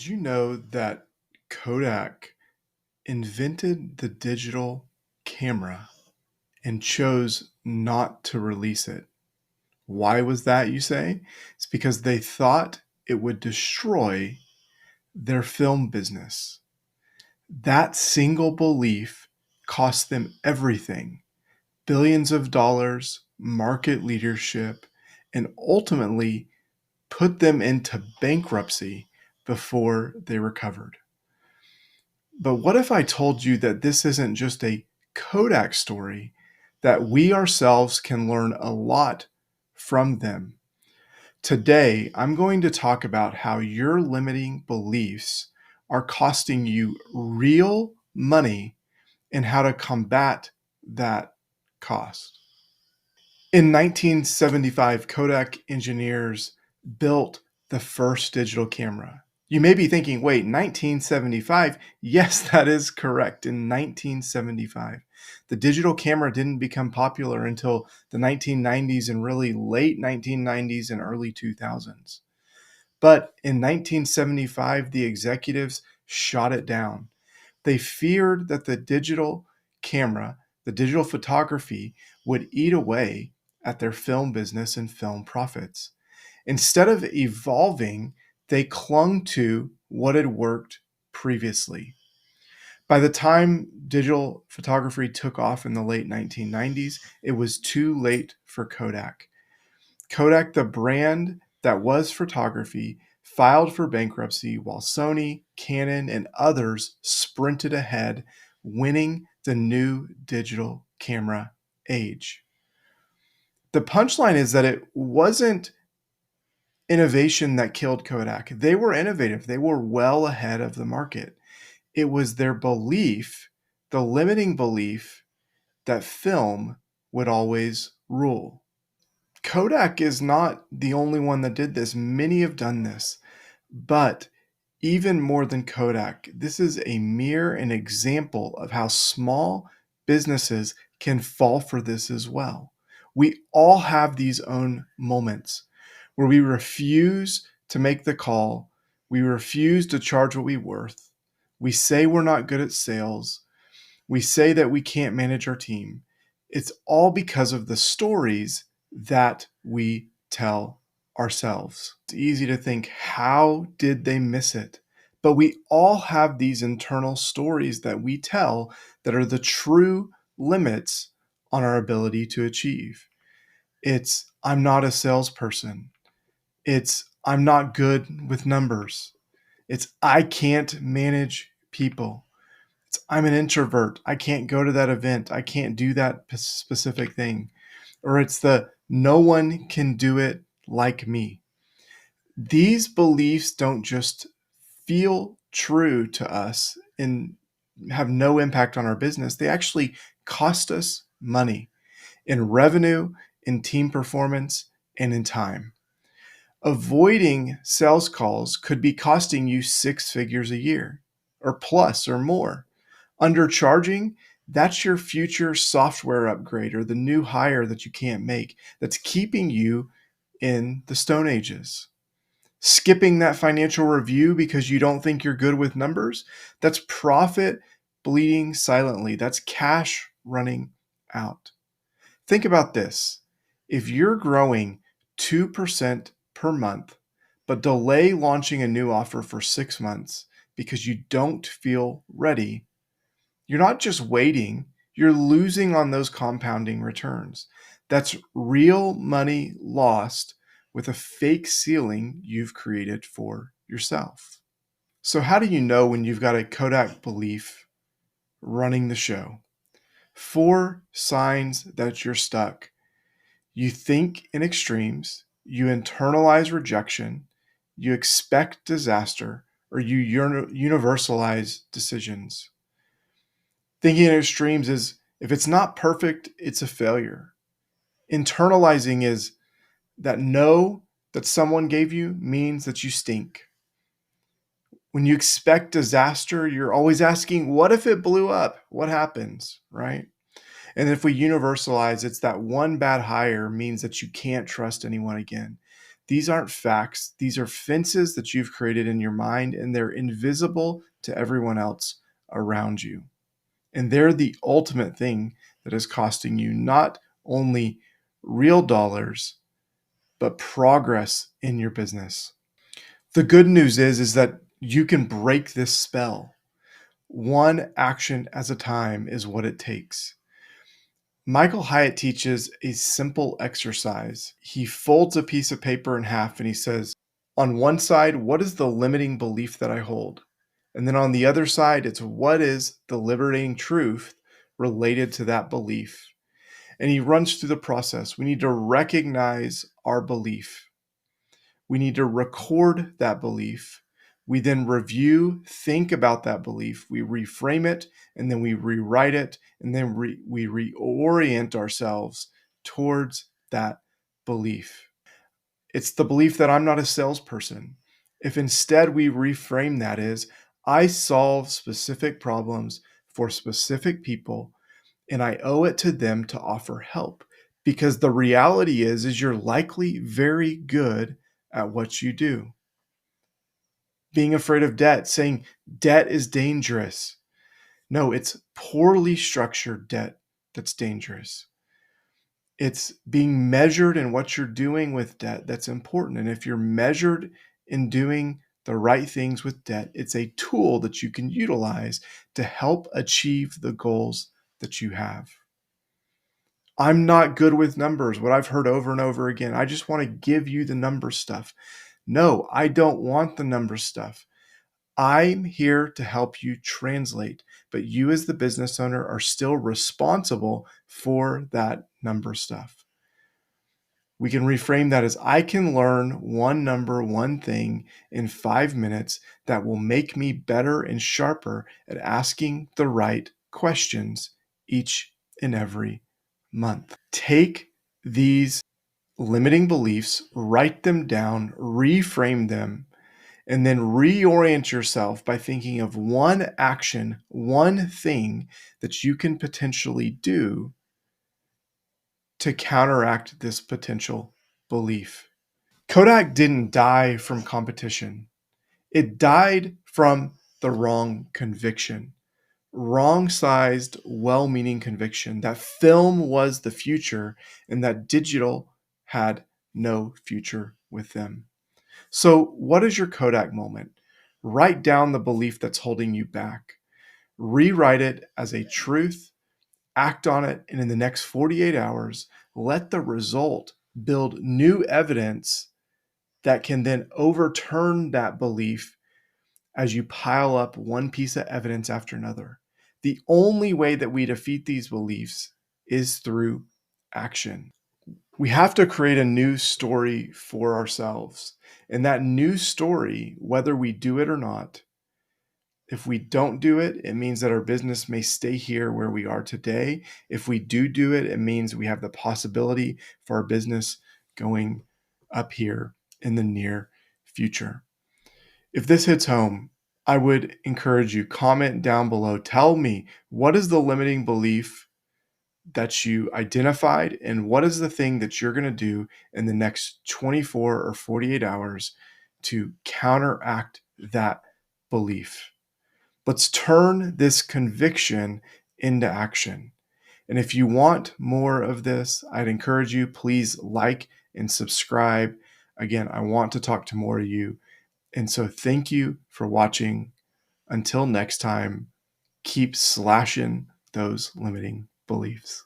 Did you know that Kodak invented the digital camera and chose not to release it? Why was that, you say? It's because they thought it would destroy their film business. That single belief cost them everything: billions of dollars, market leadership, and ultimately put them into bankruptcy before they recovered. But what if I told you that this isn't just a Kodak story, that we ourselves can learn a lot from them? Today, I'm going to talk about how your limiting beliefs are costing you real money and how to combat that cost. In 1975, Kodak engineers built the first digital camera. You may be thinking, wait, 1975? Yes, that is correct. In 1975. The digital camera didn't become popular until the 1990s and really late 1990s and early 2000s. But in 1975, the executives shot it down. They feared that the digital camera, the digital photography, would eat away at their film business and film profits. Instead of evolving, they clung to what had worked previously. By the time digital photography took off in the late 1990s, it was too late for Kodak. Kodak, the brand that was photography, filed for bankruptcy while Sony, Canon, and others sprinted ahead, winning the new digital camera age. The punchline is that it wasn't innovation that killed Kodak. They were innovative, they were well ahead of the market. It was their belief, the limiting belief, that film would always rule. Kodak is not the only one that did this. Many have done this. But even more than Kodak, this is a mere an example of how small businesses can fall for this as well. We all have these own moments where we refuse to make the call, we refuse to charge what we're worth, we say we're not good at sales, we say that we can't manage our team. It's all because of the stories that we tell ourselves. It's easy to think, how did they miss it? But we all have these internal stories that we tell that are the true limits on our ability to achieve. It's, I'm not a salesperson. It's, I'm not good with numbers. It's, I can't manage people. It's, I'm an introvert. I can't go to that event. I can't do that specific thing. Or it's the, no one can do it like me. These beliefs don't just feel true to us and have no impact on our business. They actually cost us money in revenue, in team performance, and in time. Avoiding sales calls could be costing you 6 figures a year or plus or more. Undercharging, that's your future software upgrade or the new hire that you can't make that's keeping you in the Stone Ages. Skipping that financial review because you don't think you're good with numbers, that's profit bleeding silently. That's cash running out. Think about this. If you're growing 2% per month, but delay launching a new offer for 6 months because you don't feel ready, you're not just waiting, you're losing on those compounding returns. That's real money lost with a fake ceiling you've created for yourself. So, how do you know when you've got a Kodak belief running the show? 4 signs that you're stuck. You think in extremes, you internalize rejection, you expect disaster, or you universalize decisions. Thinking in extremes is, if it's not perfect, it's a failure. Internalizing is that no that someone gave you means that you stink. When you expect disaster, you're always asking, what if it blew up? What happens, right? And if we universalize, it's that one bad hire means that you can't trust anyone again. These aren't facts. These are fences that you've created in your mind, and they're invisible to everyone else around you. And they're the ultimate thing that is costing you not only real dollars, but progress in your business. The good news is that you can break this spell. One action at a time is what it takes. Michael Hyatt teaches a simple exercise. He folds a piece of paper in half and he says, on one side, what is the limiting belief that I hold? And then on the other side, it's what is the liberating truth related to that belief? And he runs through the process. We need to recognize our belief. We need to record that belief. We then review, think about that belief. We reframe it, and then we rewrite it, and then we reorient ourselves towards that belief. It's the belief that I'm not a salesperson. If instead we reframe that as, I solve specific problems for specific people, and I owe it to them to offer help. Because the reality is you're likely very good at what you do. Being afraid of debt, saying debt is dangerous. No, it's poorly structured debt that's dangerous. It's being measured in what you're doing with debt that's important. And if you're measured in doing the right things with debt, it's a tool that you can utilize to help achieve the goals that you have. I'm not good with numbers, what I've heard over and over again. I just want to give you the number stuff. No, I don't want the number stuff. I'm here to help you translate, but you as the business owner are still responsible for that number stuff. We can reframe that as I can learn one number, one thing in 5 minutes that will make me better and sharper at asking the right questions each and every month. Take these limiting beliefs, write them down, reframe them, and then reorient yourself by thinking of one action, one thing that you can potentially do to counteract this potential belief. Kodak didn't die from competition. It died from the wrong conviction. Wrong-sized, well-meaning conviction that film was the future and that digital had no future with them. So what is your Kodak moment? Write down the belief that's holding you back. Rewrite it as a truth, act on it, and in the next 48 hours, let the result build new evidence that can then overturn that belief as you pile up one piece of evidence after another. The only way that we defeat these beliefs is through action. We have to create a new story for ourselves. And that new story, whether we do it or not, if we don't do it, it means that our business may stay here where we are today. If we do it, it means we have the possibility for our business going up here in the near future. If this hits home, I would encourage you, comment down below. Tell me, what is the limiting belief that you identified, and what is the thing that you're going to do in the next 24 or 48 hours to counteract that belief? Let's turn this conviction into action. And if you want more of this, I'd encourage you, please like and subscribe. Again, I want to talk to more of you. And so thank you for watching. Until next time, keep slashing those limiting beliefs.